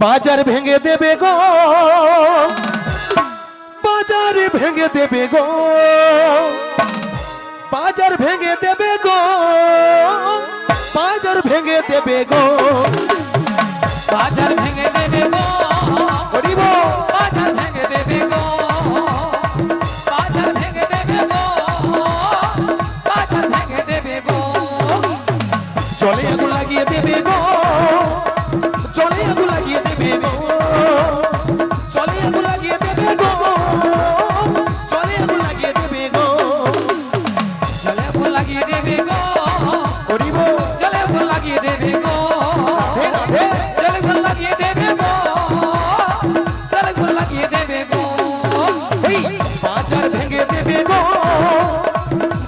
বাজার ভেঙে দেবে গো, বাজার ভেঙে দেবে গো, বাজার ভেঙে দেবে গো, বাজার ভেঙে দেবে গো, বাজার ভেঙে দেবে গো, করিব বাজার ভেঙে দেবে গো, বাজার ভেঙে দেবে গো, বাজার ভেঙে দেবে গো। জলে আগুন লাগিয়ে দেবে গো, জলে আগুন লাগিয়ে দেবে গো, জলে আগুন লাগিয়ে দেবে গো, জলে আগুন লাগিয়ে দেবে গো, জলে আগুন লাগিয়ে দেবে গো, করিব জলে আগুন লাগিয়ে দেবে গো, রাধে রাধে। জলে আগুন লাগিয়ে দেবে গো, জলে আগুন লাগিয়ে দেবে গো। ওই বাজার ভেঙে দেবে গো,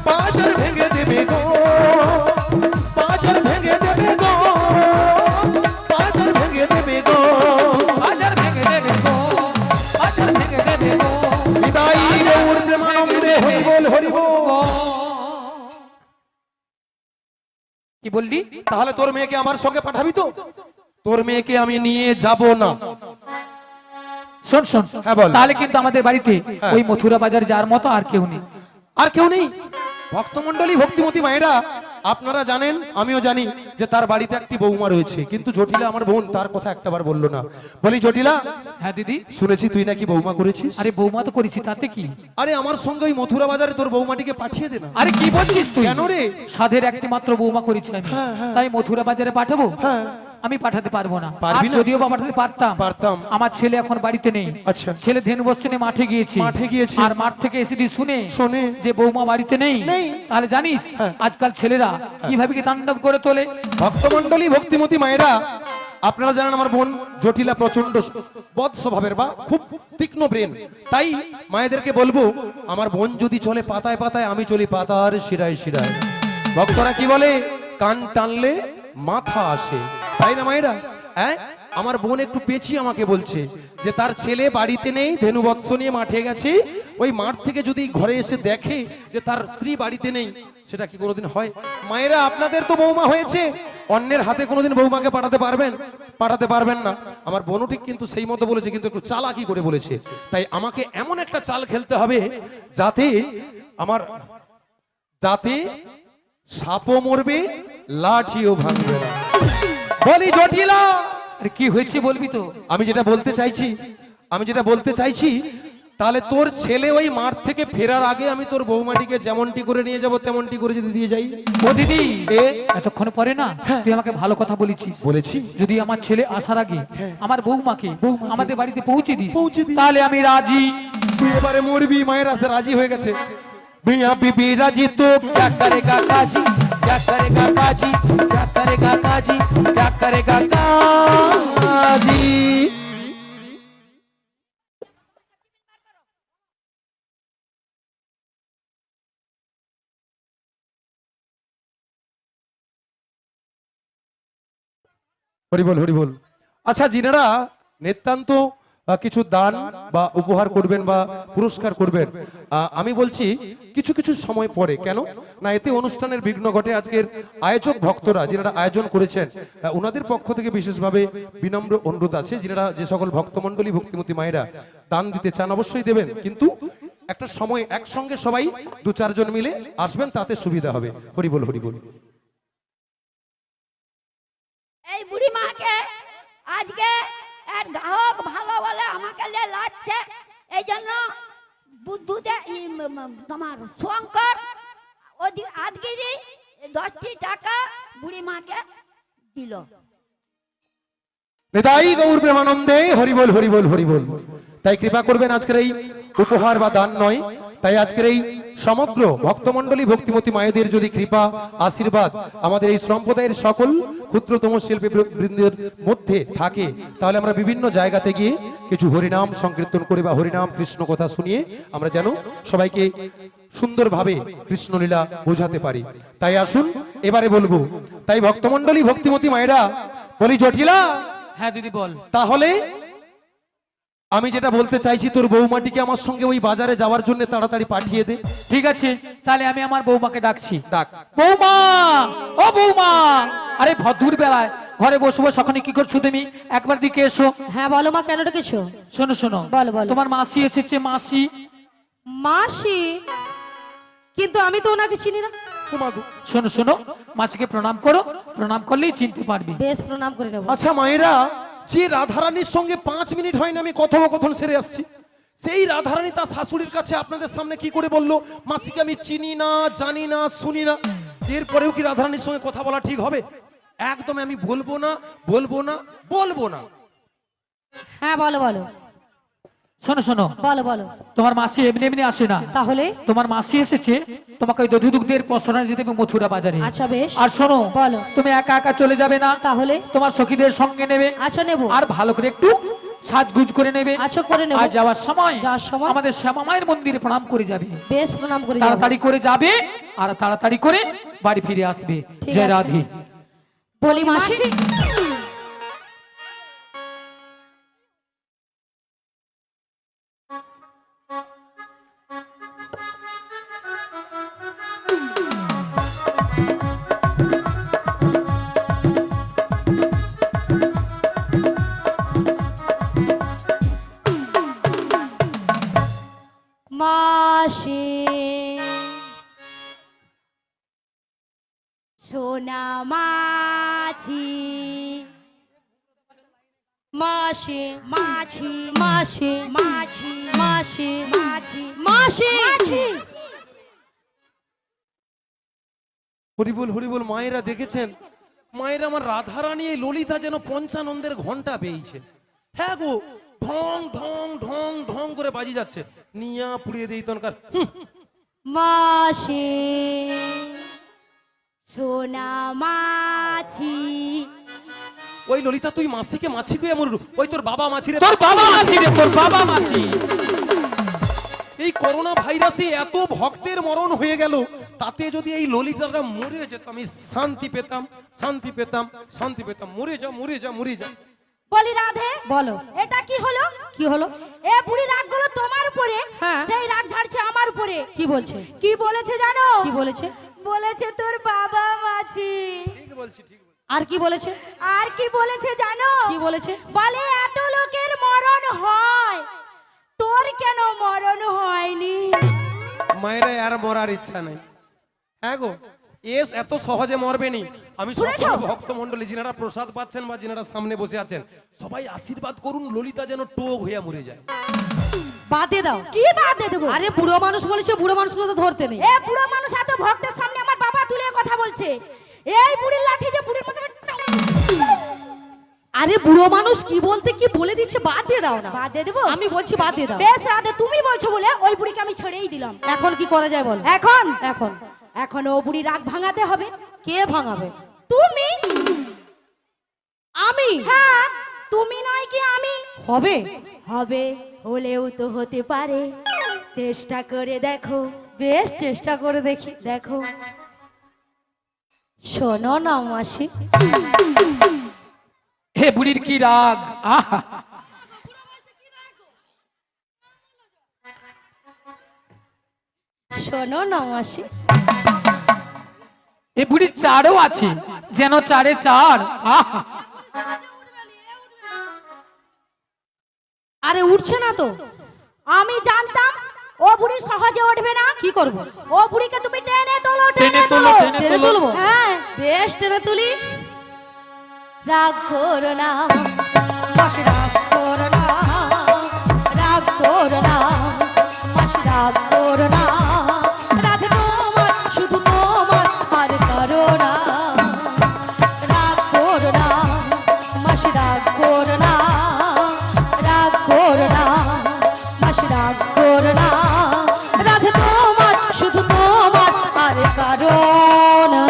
বাজার ভেঙে দেবে গো, বাজার ভেঙে দেবে গো, বাজার ভেঙে দেবে গো, বাজার ভেঙে দেবে গো, বাজার ভেঙে দেবে গো। বিদায় গৌর প্রেমানন্দে হরি বল হরি বল। কি বললি? তাহলে তোর মেয়েকে আমার সঙ্গে পাঠাবি তো? তোর মেয়েকে আমি নিয়ে যাব না। শোন শোন, হ্যাঁ বল। তাহলে কিন্তু আমাদের বাড়িতে হ্যাঁ। ওই মথুরা বাজার যার মতো আর কেউ নেই। আর কেউ নেই? ভক্তমণ্ডলী ভক্তিমতী মায়েরা, আপনারা জানেন আমিও জানি যে তার বাড়িতে একটি বৌমা রয়েছে, কিন্তু জটিলা আমার বোন তার কথা একটাবার বললো না। বলি জটিলা, হ্যাঁ দিদি। শুনেছি তুই নাকি বৌমা করেছিস। আরে বৌমা তো করেছি, তাতে কি? আরে আমার সঙ্গে ওই মথুরা বাজারে তোর বৌমাটিকে পাঠিয়ে দে না। আরে কি বলছিস তুই? কেন রে? সাধের একটি মাত্র বৌমা করেছি আমি, হ্যাঁ, হ্যাঁ। তাই মথুরা বাজারে পাঠাবো? হ্যাঁ। আমি পাঠাতে পারবো না। পারবি আর না? যদিও বা পাঠাতে পারতাম, পারতাম। আমার ছেলে এখন বাড়িতে নেই। আচ্ছা। ছেলে ধেনু বর্ষণে মাঠে গিয়েছে। মাঠে গিয়েছে। আর মাঠ থেকে এসে শুনে শোনে যে বৌমা বাড়িতে নেই। নেই। তাহলে জানিস হ্যাঁ। আজকাল ছেলেরা কিভাবে কি তাণ্ডব করে তোলে। ভক্তমণ্ডলী ভক্তিমতী মায়েরা, আপনারা জানেন আমার বোন জটিলা প্রচন্ড বদ স্বভাবের বা খুব তীক্ষ্ণ ব্রেন, তাই মায়েদেরকে বলবো আমার বোন যদি চলে পাতায় পাতায়, আমি চলি পাতার শিরায় শিরায়। ভক্তরা কি বলে, কান টানলে মাথা আসে, তাই না মায়েরা? হ্যাঁ, আমার বোন একটু পেঁচিয়ে আমাকে বলছে যে তার ছেলে বাড়িতে নেই, ধেনু বৎস নিয়ে মাঠে গেছে। ওই মাঠ থেকে যদি ঘরে এসে দেখে যে তার স্ত্রী বাড়িতে নেই, সেটা কি কোনোদিন হয়? মায়েরা, আপনাদের তো বৌমা হয়েছে, অন্যের হাতে কোনোদিন বৌমাকে পাঠাতে পারবেন? পাঠাতে পারবেন না। আমার বোনও ঠিক কিন্তু সেই মতো বলেছে, কিন্তু একটু চালাকি করে বলেছে। তাই আমাকে এমন একটা চাল খেলতে হবে যাতে আমার, যাতে সাপও মরবে, লাঠিও ভাঙবে না। বলি জটিলা, আরে কি হয়েছে বলবি তো? আমি যেটা বলতে চাইছি, আমি যেটা বলতে চাইছি, তাহলে তোর ছেলে ওই মাঠ থেকে ফেরার আগে আমি তোর বৌমাটিকে যেমনটি করে নিয়ে যাব তেমনটি করে যদি দিয়ে যাই। ও দিদি, এ এতক্ষণ পরে না তুই আমাকে ভালো কথা বলেছিস। বলেছি, যদি আমার ছেলে আসার আগে আমার বৌমাকে আমাদের বাড়িতে পৌঁছে দিস, পৌঁছে দিস। তাহলে আমি রাজি। তুই এবারে মরবি। মায়ের আসে রাজি হয়ে গেছে। মিয়া বিবি রাজি তো क्या करेगा काजी, क्या करेगा काजी, क्या करेगा काजी, क्या करेगा काजी। হরি বল হরি বল। আচ্ছা, যিনারা নিতান্ত কিছু দান বা উপহার করবেন বা পুরস্কার করবেন, আমি বলছি কিছু কিছু সময় পরে। কেন না, এতে অনুষ্ঠানের বিঘ্ন ঘটে। আজকের আয়োজক ভক্তরা যিনারা আয়োজন করেছেন, ওনাদের পক্ষ থেকে বিশেষভাবে বিনম্র অনুরোধ আছে, যিনারা যে সকল ভক্তমণ্ডলী ভক্তিমতী মায়েরা দান দিতে চান অবশ্যই দেবেন, কিন্তু একটা সময় একসঙ্গে সবাই দু চারজন মিলে আসবেন, তাতে সুবিধা হবে। হরি বল হরি বল। এই বুড়ি মাকে আজকে এর গ্রাহক ভালো বলে আমাকে নিয়ে লাগছে, এই জন্য বুদ্ধুতে তোমার শঙ্কর আজগিরি 10টি টাকা বুড়ি মাকে দিল। নিতাই গৌর প্রেমানন্দে হরি বল হরি বল হরি বল। তাই কৃপা করবেন, আজকের এই উপহার বা দান নয়, তাই আজকের এই সমগ্র ভক্তমণ্ডলী ভক্তিমতী মায়েদের যদি কৃপা আশীর্বাদ আমাদের এই সম্প্রদায়ের সকল ক্ষুদ্রতম শিল্পী বৃন্দের মধ্যে থাকে, তাহলে আমরা বিভিন্ন জায়গাতে গিয়ে কিছু হরিনাম সংকীর্তন করে বা হরিনাম কৃষ্ণ কথা শুনিয়ে আমরা যেন সবাইকে সুন্দরভাবে কৃষ্ণলীলা বোঝাতে পারি। তাই আসুন এবারে বলবো। তাই ভক্তমণ্ডলী ভক্তিমতী মায়েরা, বলি জটিলা, হ্যাঁ দিদি বল। তাহলে আমি যেটা বলতে চাইছি, তোর বৌমাটিকে আমার সঙ্গে ওই বাজারে যাওয়ার জন্য তাড়াতাড়ি পাঠিয়ে দে। ঠিক আছে, তাহলে আমি আমার বৌমাকে ডাকছি। ডাক। বৌমা, ও বৌমা, আরে ভদ্দুর বেলায় ঘরে বসবো, সখনে কি করছো তুমি? একবার দিকে এসো। হ্যাঁ বলো মা, কেন ডেকেছো? শোনো শোনো, বলো, বলো। তোমার মাসি এসেছে, মাসি। মাসি? কিন্তু আমি তো ওনাকে চিনি না। শোনো শোনো, মাসিকে প্রণাম করো, প্রণাম করলেই চিনতে পারবে। বেশ, প্রণাম করে নেবো। আচ্ছা মায়েরা, যে রাধারানীর সঙ্গে 5 মিনিট হয়নি আমি কথোপকথন সেরে আসছি, সেই রাধারানী তার শাশুড়ির কাছে আপনাদের সামনে কি করে বলল মাসিকে আমি চিনি না, জানি না, শুনি না? এরপরেও কি রাধারানীর সঙ্গে কথা বলা ঠিক হবে? একদম আমি বলবো না, বলবো না, বলবো না। হ্যাঁ বলো, বলো, শোনো শোনো, বলো, বলো। তোমার মাসি এমনি এমনি আসে না। তাহলে? তোমার মাসি এসেছে তোমাকে ওই দধুদুগ্ধের পসরা যেতে হবে মথুরা বাজারে। আচ্ছা বেশ। আর শোনো, বলো। তুমি একা একা চলে যাবে না, তাহলে? তোমার সখীদের সঙ্গে নেবে। আচ্ছা নেবো। আর ভালো করে একটু সাজগুজ করে নেবে। আচ্ছা করে নেবো। আর যাওয়ার সময় সময়? আমাদের শ্যামা মায়ের মন্দিরে প্রণাম করে যাবে। বেশ, প্রণাম করে যাবো। তাড়াতাড়ি করে যাবে আর তাড়াতাড়ি করে বাড়ি ফিরে আসবে। ঠিক জয় আছে। রাধে। বলি মাসি, মাসি সোনা মাছি, মাসি মাছি, মাসি মাছি, মাসি মাছি, মাসি মাছি। হরিবল হরিবল। মায়েরা দেখেছেন, মায়েরা আমার রাধারানী এই ললিতা যেন পঞ্চানন্দের ঘন্টা পেয়েছে। হ্যাঁ গো, ঢং ঢং ঢং ঢং করে বাজি যাচ্ছে। নিয়া পুড়িয়ে দেই তনকার। মাসি সোনা মাছি। ওই ললিতা, তুই মাসিকে মাছি কই এমন? ওই তোর বাবা মাছি রে। তোর বাবা মাছি রে, তোর বাবা মাছি। এই করোনা ভাইরাসে এত ভক্তের মরণ হয়ে গেল, তাতে যদি এই ললিতাটা মরে যেত আমি শান্তি পেতাম, শান্তি পেতাম, শান্তি পেতাম। মরে যা, মরে যা, মরে যা। বলি রাধে, বলো। এটা কি হলো? কি হলো? এ বুড়ি রাগ গুলো তোমার উপরে, হ্যাঁ। সেই রাগ ঝাড়ছে আমার উপরে। কি বলছে? কি বলেছে জানো? কি বলেছে? বলেছে তোর বাবা মাছি। ঠিক বলছি, ঠিক বলছি। আর কি বলেছে? আর কি বলেছে জানো? কি বলেছে? বলে এত লোকের মরণ হয়, তোর কেন মরণ হয়নি? মায়েরা আর মরার ইচ্ছা নেই। হ্যাঁ গো, এস এত সহজে মরবে নি। আমি শুনেছো? সকল ভক্ত মন্ডলী যিনারা প্রসাদ পাচ্ছেন বা যিনারা সামনে বসে আছেন, সবাই আশীর্বাদ করুন ললিতা যেন টোক হইয়া মরে যায়। বাদ দিয়ে দাও। কি বাদ দিয়ে দেবো? আরে বুড়ো মানুষ বলেছে, বুড়ো মানুষগুলো তো ধরতে নেই। এ বুড়ো মানুষ এত ভক্তের সামনে আমার বাবা তুলে কথা বলছে। এই বুড়ির লাঠি যে বুড়ির মতো। আরে বুড়ো মানুষ কি বলতে কি বলে দিচ্ছে, বাদ দিয়ে দাও না। বাদ দিয়ে দেবো? আমি বলছি বাদ দিয়ে দাও। বেশ রাধে, তুমি বলছো বলে ওই বুড়িকে আমি ছেড়েই দিলাম। এখন কি করা যায় বল? এখন এখন এখন ও বুড়ি রাগ ভাঙাতে হবে। কে ভাঙাবে? তুমি। আমি? হ্যাঁ, তুমি নয় কি আমি? হবে। হবে, হলেও তো হতে পারে। চেষ্টা করে দেখো, বেশ, চেষ্টা করে দেখি। দেখো। শোনো না মাসি, হে বুড়ির কি রাগ! আহা! শোনো না মাসি, এ বুড়ির চারও আছে, যেন চারে চার। আহা! আরে উঠছে না তো। আমি জানতাম ও বুড়ি সহজে উঠবে না। কি করব? ও বুড়িকে তুমি টেনে তোলো, টেনে টেনে তোলো, তোলো। টেনে টেনে তোলো। তুলবো? হ্যাঁ। বেশ, টেনে তুলি। রাগ করো না মাসি, রাগ করো না, রাগ করো না মাসি, রাগ করো না। রাধে তোমার, শুধু তোমার, আর করো না। রাগ করো না মাসি, রাগ করো না, রাগ করো না মাসি, রাগ করো না। রাধে তোমার, শুধু তোমার, আর করো না।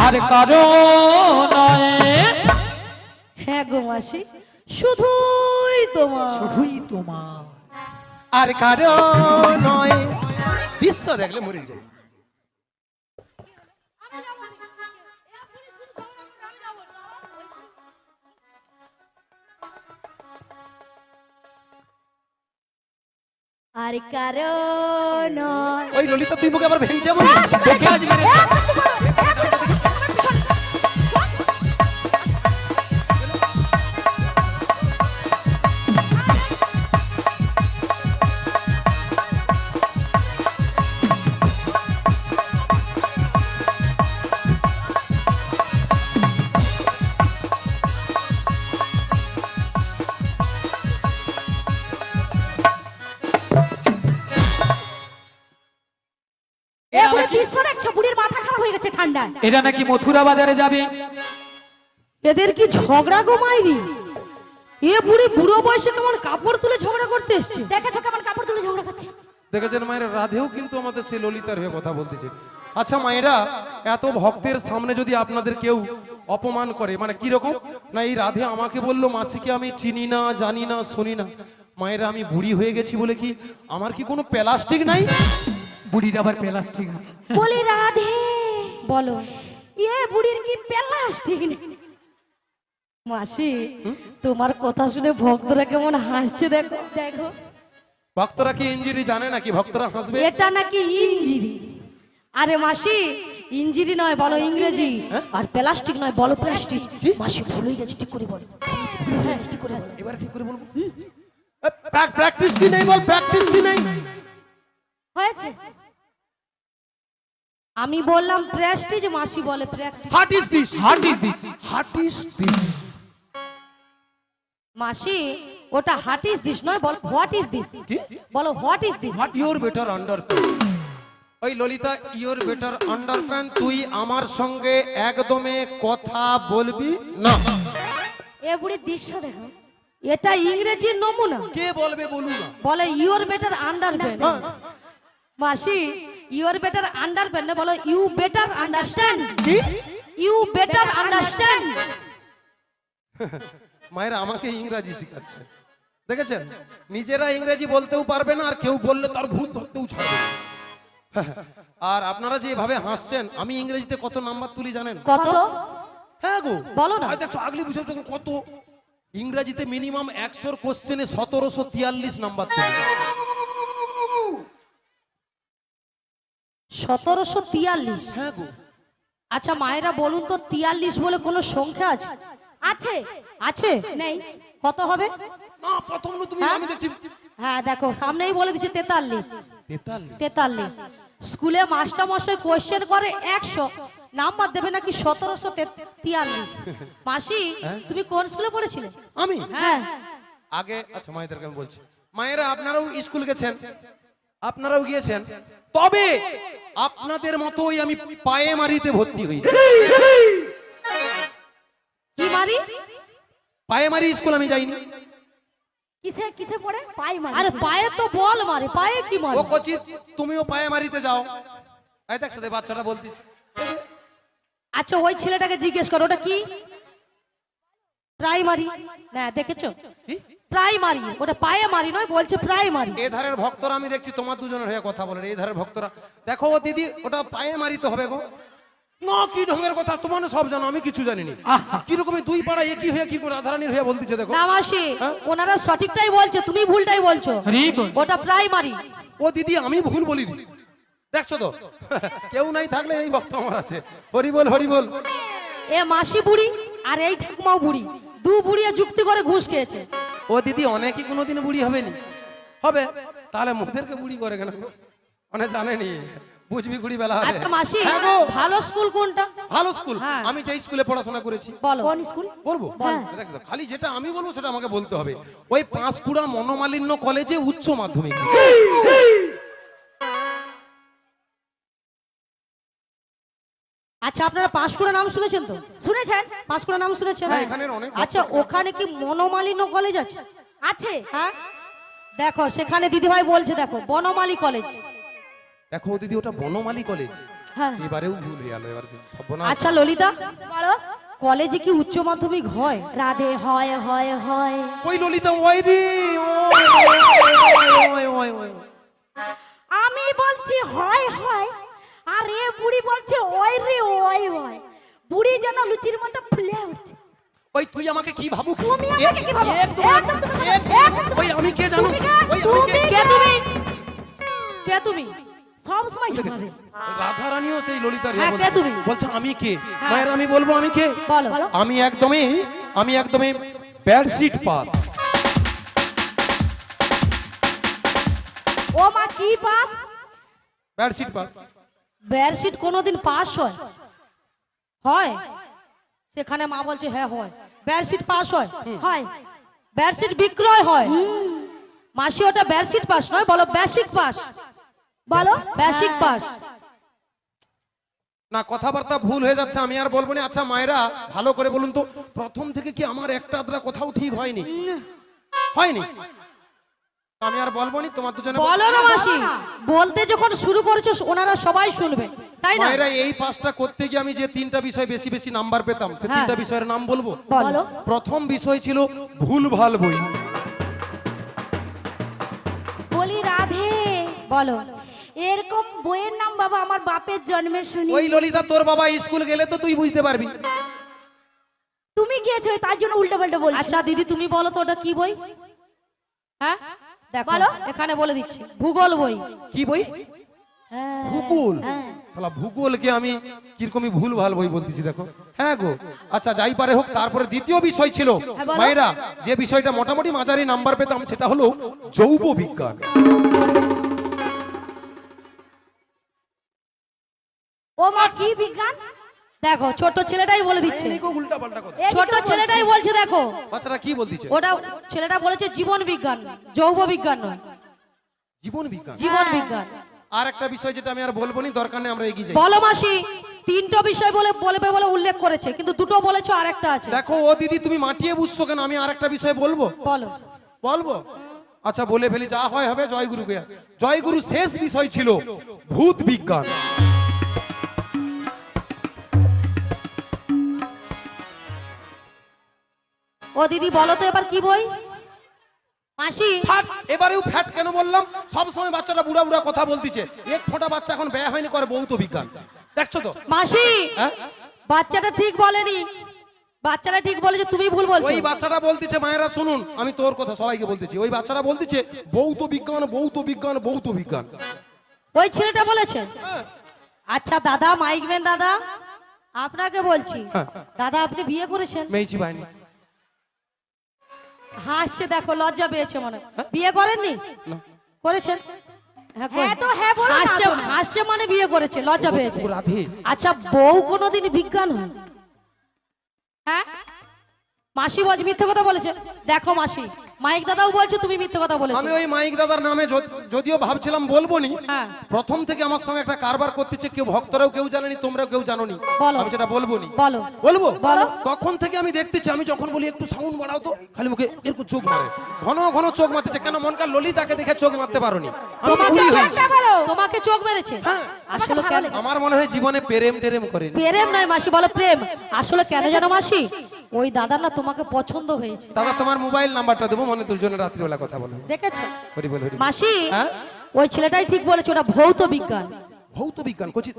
আর কারো নয়। হ্যাঁ গো মাসি, শুধুই তোমার। শুধুই তোমার। আর কারো নয়। দৃশ্য দেখলে মরে যায়। আর কারণ ওই ললিতা, তুই মুখে আবার ভেঙে যাবো। তোকে আজ মেরে গেছে ঠান্ডায়। এরা নাকি মথুরা বাজারে যাবে। এদের কি ঝগড়া গো মাইরি? এ বুড়ি বুড়ো বয়সে কেমন কাপড় তুলে ঝগড়া করতে এসছে? দেখেছো কেমন কাপড় তুলে ঝগড়া করছে? দেখেছেন মায়েরা, রাধেও কিন্তু আমাদের সেই ললিতার হয়ে কথা বলতেছে। আচ্ছা মায়েরা, এত ভক্তের সামনে যদি আপনাদের কেউ অপমান করে, মানে কি রকম না, এই রাধে আমাকে বললো মাসিকে আমি চিনি না, জানি না, শুনি না। মায়েরা, আমি বুড়ি হয়ে গেছি বলে কি আমার কি কোনো প্লাস্টিক নাই? বুড়ির আবার প্লাস্টিক আছে। বলি রাধে, বলো এ বুড়ির কি প্লাস্টিক নেই? মাসি, তোমার কথা শুনে ভক্তরা কেমন হাসছে দেখো। দেখো ভক্তরা কি ইঞ্জিরি জানে নাকি ভক্তরা হাসবে? এটা নাকি ইঞ্জিরি। আরে মাসি, ইঞ্জিরি নয় বলো ইংরেজি, আর প্লাস্টিক নয় বলো প্লাস্টিক। মাসি ভুলেই গেছে, ঠিক করে বলো। হ্যাঁ, ঠিক করে বলো। এবারে ঠিক করে বলবো। প্র্যাকটিস কি নেই বল, প্র্যাকটিস কি নেই? হয়েছে। আমি বললাম প্রেস্টিজ, মাসি বলে practice. What is this? Heart is this. What is this? মাসি, ওটা হাট ইজ দিস নয়, বলো হোয়াট ইজ দিস। কি? বলো what is this. What your better underpant? ওই ললিতা, ইউর বেটার আন্ডারপ্যান্ট তুই আমার সঙ্গে একদমে কথা বলবি না। এ বুড়ির দৃশ্য দেখো। এটা ইংরেজির নমুনা। কে বলবে বলু না। বলে ইউর বেটার আন্ডারপ্যান্ট। হ্যাঁ। মাসি, ইউর বেটার আন্ডারপ্যান্ট বলো ইউ বেটার আন্ডারস্ট্যান্ড। কি? You better understand. মায়েরা আমাকে ইংরেজি শিখাচ্ছে, দেখেছেন? নিজেরা ইংরেজি বলতেও পারবে না, আর কেউ বললে তার ভুল ধরতেও ছাড়বে না। আর আপনারা যেভাবে হাসছেন, আমি ইংরেজিতে কত নাম্বার তুলি জানেন? কত? হ্যাঁ গো, বলো না। দেখছো আগলি বুঝে তখন কত ইংরেজিতে মিনিমাম 100 কোশ্চেনে 1743 নাম্বার তুলি। 1743। হ্যাঁ গো। আচ্ছা মায়েরা বলুন তো, 43 বলে কোনো সংখ্যা আছে? আছে আছে? নেই? কত হবে? না, প্রথম না তুমি, হ্যাঁ? আমি দেখছি হ্যাঁ দেখো, সামনেই বলে দিচ্ছে 43। 43। 43। স্কুলে মাস্টার মশাই কোয়েশ্চেন করে 100, নাম্বার দেবে নাকি 1743। মাসি, তুমি কোন স্কুলে পড়েছিলে? আমি হ্যাঁ। আগে, আচ্ছা মায়েদেরকে আমি বলছি, মায়েরা আপনারাও স্কুল গেছেন, আপনারাও গিয়েছেন, তবে আপনাদের মতোই আমি পায়ে মারিতে ভর্তি হই। কি মারি? পায়ে মারি স্কুল আমি যাইনি। কিসে কিসে পড়ে? পাই মানে। আরে পায়ে তো বল মারে, পায়ে কি মারে? ও কচি, তুমিও পায়ে মারিতে যাও। এই দেখ সাথে বাচ্চাটা বলতিছে। আচ্ছা ওই ছেলেটাকে জিজ্ঞেস করো, ওটা কি? প্রাইমারি। না দেখেছো, কি? প্রাইমারি। ওটা পায়ে মারি নয়, বলছে প্রাইমারি। এই ধারের ভক্তরা আমি দেখছি তোমার দুজনের হয়ে কথা বলেন। এই ধারের ভক্তরা দেখো, ও দিদি ওটা পায়ে মারিতে হবে গো। না, কি ঢঙ্গের কথা, তোমার সব জানো, আমি কিছু জানি না। কি রকম দুই পাড়া একই হয়ে কি করে রাধারানীর হয়ে বলতিছে দেখো। না মাসি, হ্যাঁ? ওনারা সঠিকটাই বলছে, তুমি ভুলটাই বলছো। হরি বল। ওটা প্রাইমারি। ও দিদি আমি ভুল বলিনি, দেখছো তো। কেউ নাই থাকলে এই ভক্ত আমার আছে। হরি বল, হরি বল। এ মাসি বুড়ি আর এই ঠাকুমাও বুড়ি, দু বুড়িয়ে যুক্তি করে ঘুষ খেয়েছে। ও দিদি অনেকই কোনোদিন বুড়ি হবে নি, হবে তাহলে মোদেরকে বুড়ি করে কেন? অনেক জানেনি, বুঝবি কুড়ি বেলা হবে। আচ্ছা মাসি, হ্যাঁ গো। ভালো স্কুল কোনটা? ভালো স্কুল, হ্যাঁ। আমি যেই স্কুলে পড়াশোনা করেছি। বলো। কোন স্কুল? বলবো? হ্যাঁ। দেখছো তো, খালি যেটা আমি বলবো সেটা আমাকে বলতে হবে। ওই পাঁশকুড়া মনোমালিন্য কলেজে উচ্চ মাধ্যমিক। আচ্ছা আপনারা পাঁশকুড়া নাম শুনেছেন তো? শুনেছেন? পাঁশকুড়া নাম শুনেছেন? হ্যাঁ, এখানের অনেক আচ্ছা ওখানে কি মনোমালিন্য কলেজ আছে? আছে। হ্যাঁ দেখো, সেখানে দিদিভাই বলছে, দেখো বনমালী কলেজ। দেখো দিদি, ওটা বনমালী কলেজ। হ্যাঁ। এবারেও ভুল হয়ে গেল, এবার সর্বনাশ। আচ্ছা ললিতা, বলো। কলেজে কি উচ্চ মাধ্যমিক হয়? রাধে হয় হয় হয়। ওই ললিতা, ওই রে, ওই। আমি বলছি হয় হয়, আর এ বুড়ি বলছে ওই রে ওই ওই। বুড়ি যেন লুচির মতো ফুলে উঠছে। ওই তুই আমাকে কি ভাবু? তুমি আমাকে কি ভাবো? একদম, একদম তুমি ভাবো, একদম। একদম তুমি ওই আমি কে জানো? তুমি কে? ওই আমি কে? কে তুমি? কে তুমি? সব সময় ঝামাবে। রাধা রানীও সেই ললিতার হ্যাঁ, কে তুমি? বলছে আমি কে? মায়ের আমি বলবো আমি কে? বলো। আমি একদমই বেডশিট পাস। ও মা কি পাস? Bedsheet pass. বেডশিট কোনোদিন পাস হয়? হয়? সেখানে মা বলছে হ্যাঁ হয়। বেডশিট পাস হয়? হয়। বেডশিট বিক্রয় হয়? মাসি ওটা বেডশিট পাস নয়, বলো বেসিক পাস। বলো। Basic pass. না কথাবার্তা ভুল হয়ে যাচ্ছে, আমি আর বলবো না। আচ্ছা মায়েরা ভালো করে বলুন তো, প্রথম থেকে কি আমার একটা আদ্রা কথাও ঠিক হয়নি? হয়নি? আমি আর বলবো না, তোমার দুজনে বলো না মাসি, বলতে যখন শুরু করেছো ওনারা সবাই শুনবে, তাই না? মায়েরা এই পাঁচটা করতে গিয়ে আমি যে তিনটা বিষয় বেশি বেশি নাম্বার পেতাম, সে হ্যাঁ। তিনটা বিষয়ের নাম বলবো। বলো। প্রথম বিষয় ছিল ভুল ভাল বই। বলি রাধে, বলো। এরকম বইয়ের নাম বাবা আমার বাপের জন্মের শুনি। ওই ললিতা, তোর বাবা স্কুল গেলে তো তুই বুঝতে পারবি। তুমি গিয়েছো তার জন্য উল্টো পাল্টা বলছো। আচ্ছা দিদি তুমি বলো তো ওটা কি বই? হ্যাঁ দেখো বলো। এখানে বলে দিচ্ছি, ভূগোল বই। কি বই? হ্যাঁ, ভূগোল। হ্যাঁ। শালা ভূগোলকে আমি কিরকমই ভুল ভাল বই বলতেছি, দেখো। হ্যাঁ গো, আচ্ছা যাই পারে হোক। তারপরে দ্বিতীয় বিষয় ছিল হ্যাঁ, বলো। মায়েরা, যে বিষয়টা মোটামুটি মাঝারি নাম্বার পেতাম, সেটা হলো জৈব বিজ্ঞান। ও মা, কি বিজ্ঞান? দেখো ছোট ছেলেটাই বলে দিচ্ছে, উল্টা পাল্টা কথা। এই ছোট তো বলছি। ছেলেটাই বলছে। দেখো বাচ্চারা কি বলতেছে? ওটা ছেলেটা বলেছে জীবন বিজ্ঞান, জৈব বিজ্ঞান নয়, জীবন বিজ্ঞান। জীবন হ্যাঁ। বিজ্ঞান। আর একটা বিষয় যেটা আমি আর বলবো না, দরকার নেই, আমরা এগিয়ে যাই। বলো মাসি, তিনটা বিষয় বলবে বলে উল্লেখ করেছে, কিন্তু দুটো বলেছো আর একটা আছে। দেখো ও দিদি, তুমি মাটিয়ে বুঝছো কেন? আমি আর একটা বিষয় বলবো। বলো। বলবো? আচ্ছা বলে ফেলি, যা হয় হবে। জয়গুরুকে, জয়গুরু শেষ বিষয় ছিল ভূত বিজ্ঞান। ও দিদি বলো তো এবার কি বই? মাসি ফাট, এবারেও ফ্যাট কেন বললাম? সব সময় বাচ্চাটা বুড়া বুড়া কথা বলতিছে, এক ফোঁটা বাচ্চা এখন ব্যয় হয়নি করে ভৌত বিজ্ঞান। দেখছো তো? মাসি হ্যাঁ? বাচ্চাটা ঠিক বলেনি, বাচ্চাটা ঠিক বলেছে, তুমি ভুল বলছো। ওই বাচ্চাটা বলতিছে, মায়েরা শুনুন, আমি তোর কথা সবাইকে বলতেছি, ওই বাচ্চাটা বলতিছে ভৌত বিজ্ঞান, ভৌত বিজ্ঞান, ভৌত বিজ্ঞান। ওই ছেলেটা বলেছে। হ্যাঁ। আচ্ছা দাদা, মাইকম্যান দাদা, আপনাকে বলছি, হ্যাঁ। দাদা আপনি বিয়ে করেছেন? মেয়েছি বাইনি। হাসছে, দেখো লজ্জা পেয়েছে মনে হয়। বিয়ে করেননি? না। করেছেন? হ্যাঁ হ্যাঁ তো হ্যাঁ বলো না হাসছে, তো না। হাসছে মানে বিয়ে করেছে, লজ্জা পেয়েছে। ও রাধে। আচ্ছা বউ কোনোদিন বিজ্ঞান হয়? হ্যাঁ মাসি বলছে মিথ্যে কথা বলেছে। দেখো মাসি, মাইক দাদাও বলছে তুমি মিথ্যে কথা বলেছো। আমি ওই মাইক দাদার নামে যদিও ভাবছিলাম বলবো নি, হ্যাঁ। প্রথম থেকে আমার সঙ্গে একটা কারবার করতেছে, কেউ ভক্তরাও কেউ জানেনি, তোমরাও কেউ জানোনি। বলো। আমি সেটা বলবো নি। বলো। বলবো? বলো। তখন থেকে আমি দেখতেছি, আমি যখন বলি একটু সাউন্ড বাড়াও তো, খালি মুখে এরকম চোখ মারে, ঘন ঘন চোখ মারতেছে। কেন? মনকার ললিতাকে দেখে চোখ মারতে পারোনি? আমি তোমাকে বুড়ি হয়েছি। একটা বলো। তোমাকে চোখ মেরেছে? হ্যাঁ। আসলে ভালো কেন? লেগেছে। আমার মনে হয় জীবনে প্রেম টেরেম করেনি। প্রেম নয় মাসি, বলো প্রেম। আসলে কেন জানো মাসি, ওই দাদা না তোমাকে পছন্দ হয়েছে। দাদা তোমার মোবাইল নাম্বারটা দেবো, মনে তোর জন্য রাত্রিবেলা কথা বলবো। দেখেছো হরি বল, হরি বল। মাসি, হ্যাঁ? ওই ছেলেটাই ঠিক বলেছে, ওটা ভৌত বিজ্ঞান। ভৌত বিজ্ঞান কচি,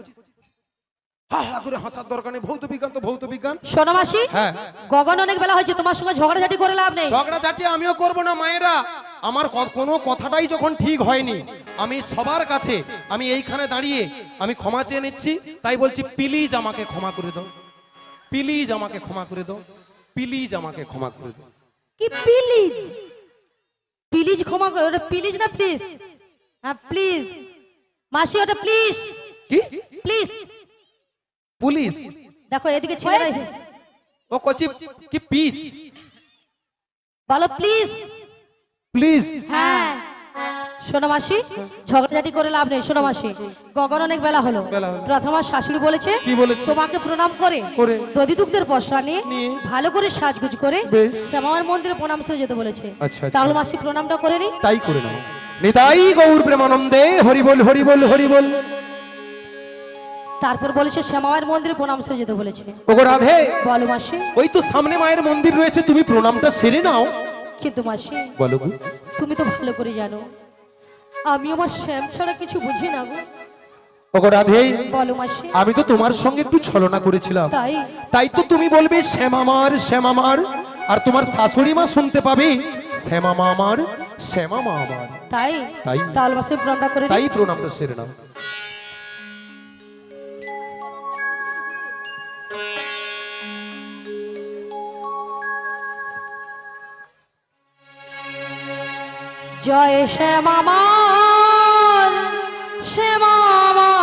হা হা করে হাসার দরকার নেই। ভৌত বিজ্ঞান তো ভৌত বিজ্ঞান। শোনো মাসি, হ্যাঁ। গগন অনেক বেলা হয়েছে, তোমার সঙ্গে ঝগড়াঝাটি করে লাভ নেই। ঝগড়া ঝাঁটি আমিও করবো না মায়েরা। আমার কোনো কথাটাই যখন ঠিক হয়নি, আমি সবার কাছে, আমি এইখানে দাঁড়িয়ে আমি ক্ষমা চেয়ে নিচ্ছি। তাই বলছি, প্লিজ আমাকে ক্ষমা করে দাও, প্লিজ আমাকে ক্ষমা করে দাও, প্লিজ আমাকে ক্ষমা করে দাও। কি প্লিজ? প্লিজ ক্ষমা করো, ওটা প্লিজ না প্লিজ? হ্যাঁ প্লিজ মাসি, ওটা প্লিজ, কি প্লিজ। পুলিশ? দেখো এদিকে ছেলেরাই ও কচি, কি পিচ? বলো প্লিজ। প্লিজ। হ্যাঁ শোনো মাসি, ঝগড়াঝাটি করে লাভ নেই। শোনো মাসি, গগন অনেক বেলা হলো। বেলা হলো। প্রথম আর শাশুড়ি বলেছে কি বলেছে? তোমাকে প্রণাম করে করে। দধি দুগ্ধের পসরা নিয়ে নিয়ে। ভালো করে সাজগুজ করে বেশ। শ্যামার মন্দিরে প্রণাম সেরে যেতে বলেছে। আচ্ছা, আচ্ছা। তাহলে মাসি প্রণামটা করে নি। তাই করে নাও। নিতাই গৌর প্রেমানন্দে হরি বল, হরি বল, হরি বল। তারপর বলেছে শ্যামার মন্দিরে প্রণাম সেরে যেতে বলেছে। ওগো রাধে, বলো মাসি। ওই তো সামনে মায়ের মন্দির রয়েছে, তুমি প্রণামটা সেরে নাও। কিন্তু মাসি বলো গো। তুমি তো ভালো করে জানো আমি আমার শ্যাম ছাড়া কিছু বুঝি না গো। ওগো রাধে, বলো মাসি। আমি তো তোমার সঙ্গে একটু ছলনা করেছিলাম, তাই তাই তো তুমি বলবে শ্যাম আমার, শ্যাম আমার, আর তোমার শাশুড়ি মা শুনতে পাবে শ্যামা মা আমার, শ্যামা মা আমার। তাই তাই। তাহলে মাসি প্রণামটা করে নি। তাই প্রণামটা সেরে নাও। জয় শ্যামা মার, শ্যামা মার,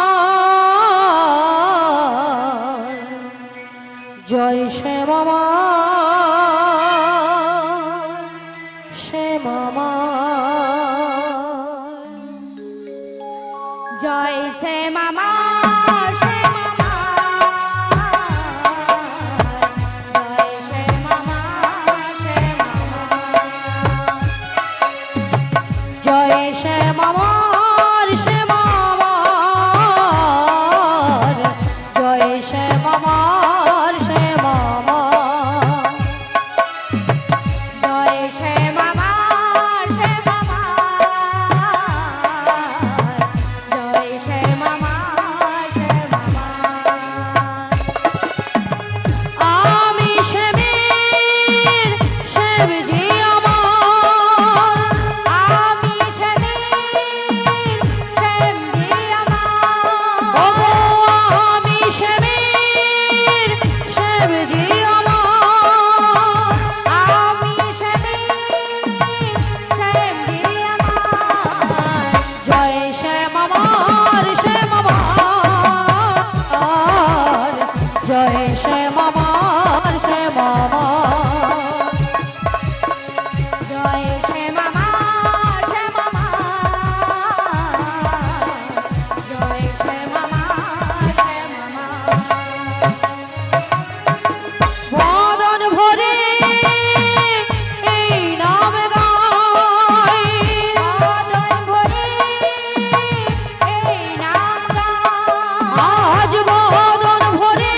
জয় শ্যামা মার, শ্যামা মার। জয় সে মামা, সে মামা, জয় শ্যামা মা শ্যামা মা জয় শ্যামা মা শ্যামা মা বদন ভরে এই নাম গাই বদন ভরে এই নাম গাই আজ বদন ভরে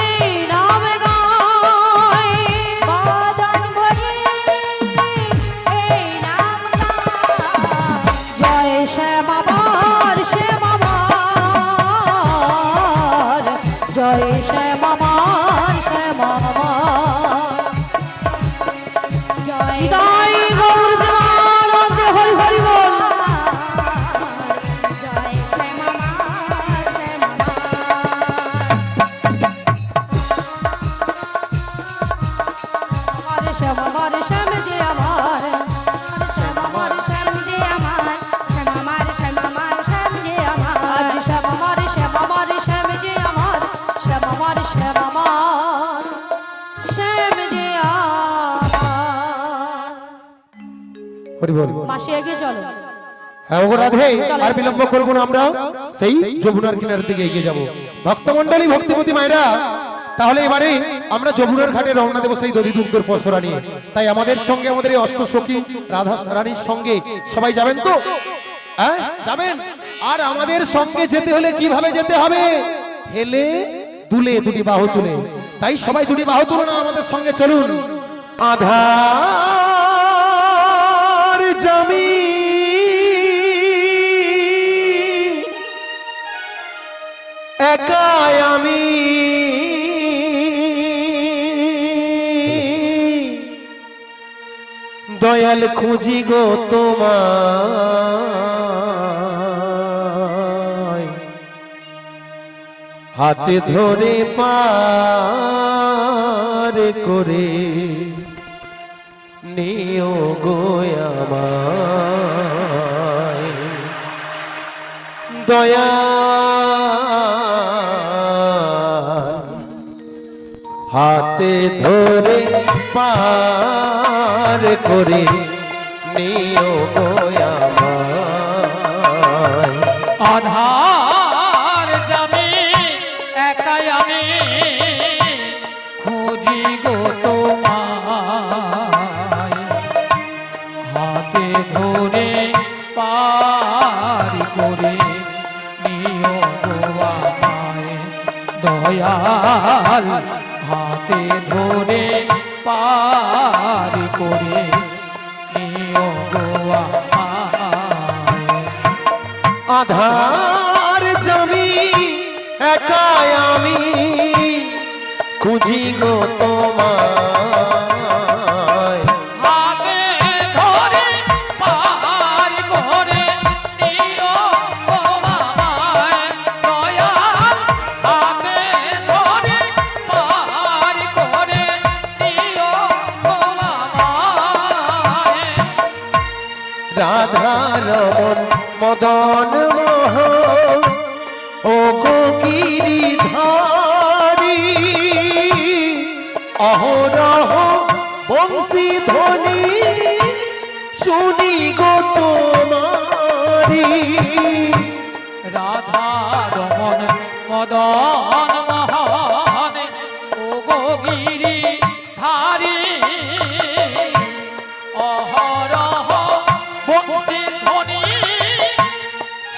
এই নাম গাই বদন ভরে এই নাম গাই জয় শ্যামাবার শ্যামাবার জয় শ্যামাবার শ্যামাবার জয় তাই গৌর প্রেমানন্দে হরি হরি বল জয় শ্যামা মা শ্যামা মা আমার শ্যামাবার শ্যাম যে আমার শ্যামামার শ্যাম যে আমার শ্যামামার শ্যামামার শ্যাম যে আমার আজ শ্যামাবার শ্যামাবার শ্যাম যে আমার শ্যামাবার শ্যামাবার শ্যাম যে আমার হরি বল। মাসে এগিয়ে চলো হ্যাঁ ওগো রাধে, আর বিলম্ব করবো না, আমরা সেই যমুনার কিনারের দিকে এগিয়ে যাব। ভক্তমণ্ডলী, ভক্তিমতী মায়েরা, তাহলে এবারে আমরা যমুনার ঘাটে রওনা দেবো সেই দধি দুগ্ধের পসরা নিয়ে। তাই আমাদের সঙ্গে, আমাদের এই অষ্টসখী রাধা রানীর সঙ্গে সবাই যাবেন তো? হ্যাঁ যাবেন। আর আমাদের সঙ্গে যেতে হলে কিভাবে যেতে হবে? হেলে দুলে, দুটি বাহু তুলে। তাই সবাই দুটি বাহু তুলুন, আর আমাদের সঙ্গে চলুন। আধার জামি একাই আমি দয়াল খুঁজি গো তোমায়, হাতে ধরে পার করে নিও গো আমায়। দয়াল হাতে ধরে পার করে নিও গো আমায়। আধার জামি একাই আমি খুঁজি গো তোমায়, হাতে ধরে পারি করে নিও গো আমায়। দয়াল হাতে ধরে পারি করে নিও গো আমায়। আধার জামি একাই আমি খুঁজি গো তোমায়। হাতে ধরে পার করে নিও গো আমায়। দয়াল হাতে ধরে পার করে নিও গো আমায়। রাধা রমন মদন মোহন ও গো গিরিধারী, অহরহ বংশী ধ্বনি শুনি গো তোমারি। রাধা রমন মদন মোহন ও গো গিরি ধারি, অহরহ বংশী ধ্বনি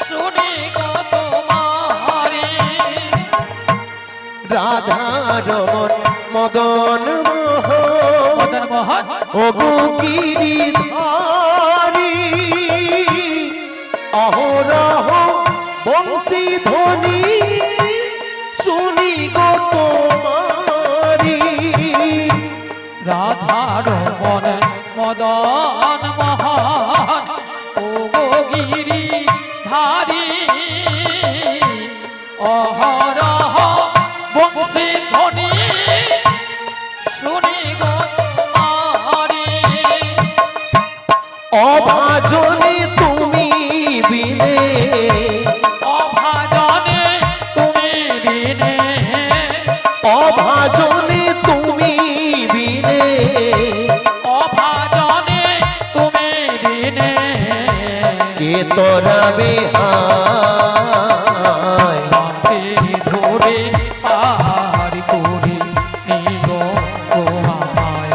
শুনি গো তোমারি। রাধা রমন মদন মোহন মদন মোহন ও গো গিরিধারী, অহরহ বংশী ধ্বনি শুনি গো তোমারি। রাধা রমন মদন মোহন ও গো গিরি ধারি, অহরহ বংশী ধ্বনি শুনি গো তোমারি। অভাজনে তুমি বিনে, অভাজনে তুমি বিনে, অভাজনে তুমি বিনে, অভাজনে তরাবে হায় হাতে ধরে পার করে নিও গো আমায়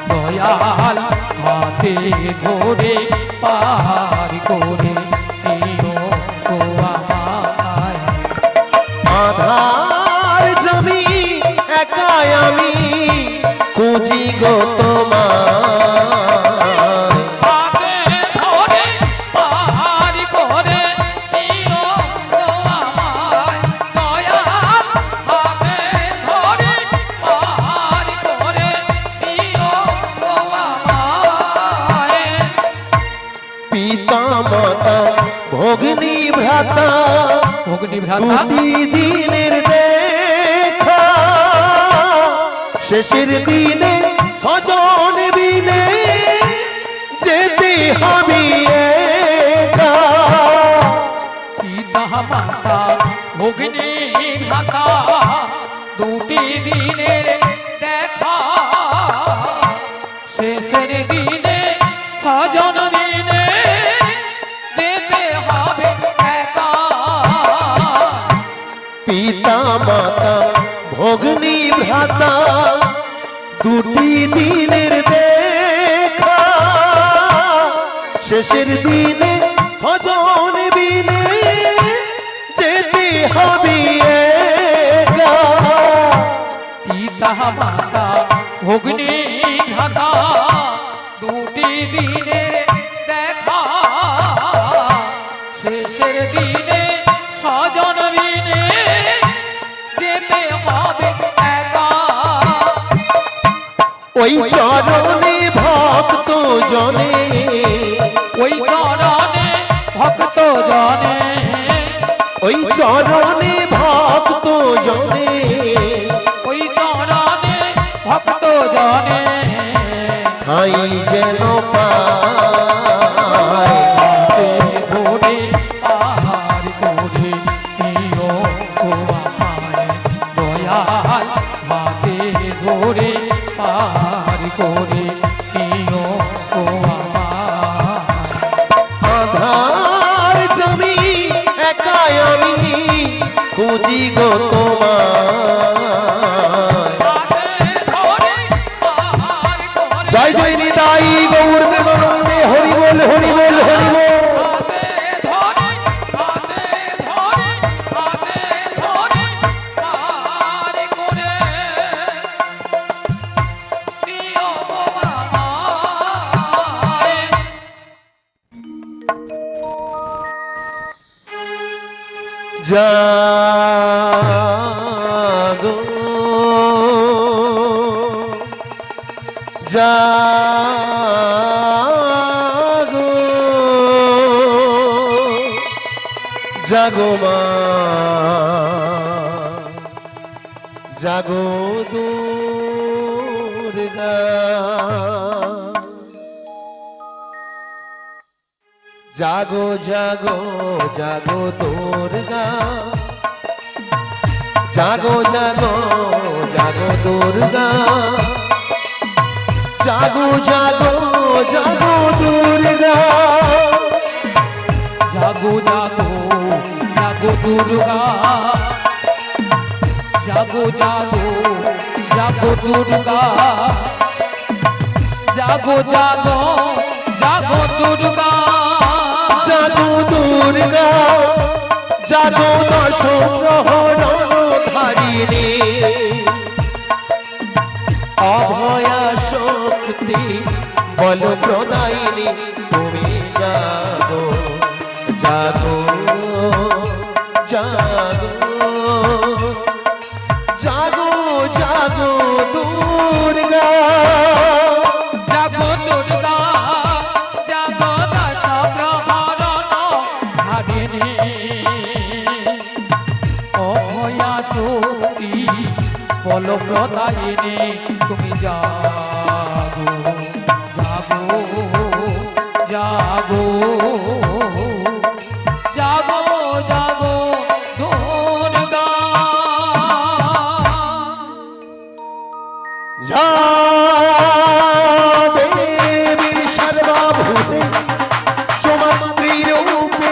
দয়াল হাতে ধরে পার করে নিও গো আমায় আধার জমি একাই আমি খুঁজি গো তোমায় হাতে ধরে পার করে নিও গো আমায় দয়াল হাতে ধরে পার করে নিও গো আমায় পিতা মাতা ভগ্নী ভ্রাতা অগ্নিভ্রাতা দুটি দিনের দেখা শেষের দিনে স্বজন বিনে যেতে হবে একা। পিতা মাতা অগ্নিভ্রাতা দুটি দিনের দেখা শেষের দিনে স্বজন দিনে যেতে হবে একা পিতা মাতা ভগ্নী ভ্রাতা দুটি দিনের দেখা শেষের দিনে স্বজন বিনে যেতে হবে একা। পিতা মাতা অগ্নিভ্রাতা দুটি দিনের দেখা শেষের দিনে স্বজন বিনে যেতে হবে একা ওই চরণে ভক্ত জনে ওই চরণে ভক্ত জনে ওই চরণে ভক্ত জনে ওই চরণে ভক্ত জনে ঠাই যেন পায় হাতে ধরে পার করে নিও গো আমায় দয়াল হাতে ধরে পার করে নিও গো আমায় আধার জমি একাই আমি খুঁজি গো তোমায়। হাতে ধরে পার করে জয় জয় নিতাই গৌর প্রেমানন্দে হরি বল হরি বল হরি বল। হাতে ধরে পার করে নিও গো আমায় জাগো জাগো জাগো মা জাগো দুর্গা জাগো জাগো জাগো দুর্গা জাগো জাগো জাগো দুর্গা জাগো জাগো জাগো দুর্গা জাগো জাগো জাগো দুর্গা জাগো জাগো জাগো দুর্গা জাগো জাগো জাগো দুর্গা জাগো দুর্গা জাগো দশ প্রহরণ ধারিণী অভয়া শক্তি বল প্রদায়িনী তুমি জাগো জাগো জাগো জাগো জাগো দুর্গা জাগো দুর্গা জাগো দশ প্রহরণ ধারিণী অভয়া শক্তি বল প্রদায়িনী তুমি জাগো জাগো জাগো জাগো জাগো দুর্গা যা দেবী সর্বভূতে সমাত্রী রূপে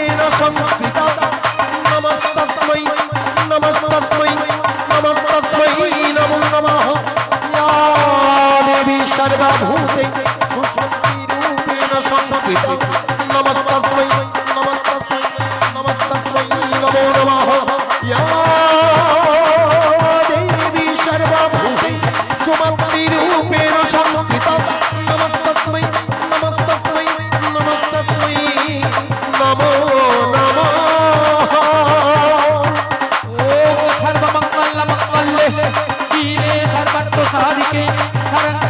শিবে সর্বার্থ সাধিকে শরণ্য